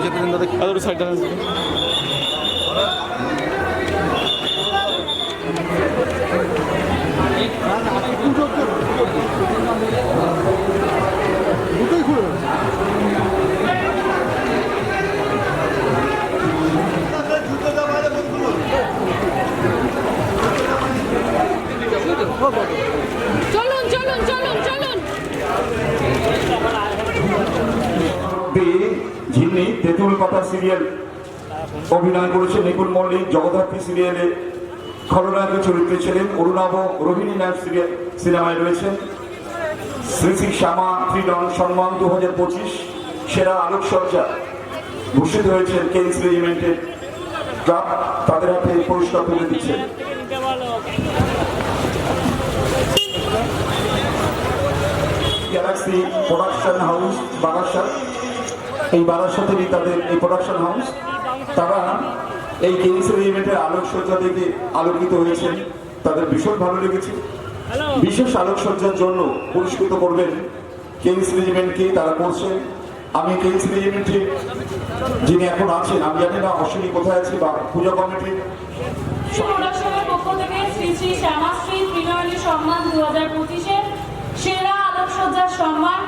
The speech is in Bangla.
যেতে দিন দাদা, আর সাইডটা দুটোই খুলে চলুন চলুন চলুন চলুন। যিনি তেঁতুল পাতা সিরিয়াল অভিনয় করেছেন, নিপুণ মল্লিক জগদ্ধাত্রী সিরিয়ালে খলনায়কের চরিত্রে ছিলেন, অরুণাভ রোহিণী নায়ক সিনেমায় রয়েছেন। শ্রী শ্রী শ্যামা ফ্রিডম সম্মান 2025 সেরা আলোকসজ্জা ভূষিত হয়েছেন কেন্স রেজিমেন্টের ক্লাব, তাদের হাতে পুরস্কার তুলে দিচ্ছেন। গ্যালাক্সি প্রোডাকশন হাউস বারাসাত, এই বারাসাতেরই তাদের এই প্রোডাকশন হাউস, তারা এই কেন্স রেজিমেন্টের আলোকসজ্জা দেখে আলোকিত হয়েছেন, তাদের ভীষণ ভালো লেগেছে। বিশেষ আলোকসজ্জার জন্য পুরস্কৃত করবেন কেন্স রেজিমেন্টকে, তারা করছেন। আমি কেন্স রেজিমেন্টে যিনি এখন আছেন, আমি জানি না অশ্বিনী কোথায় আছে বা পূজা কমিটির প্রোডাকশনের পক্ষ থেকে শ্রী শ্রী শ্যামাশ্রী ত্রিনয়নী সম্মান 2025-এর সেরা আলোকসজ্জার সম্মান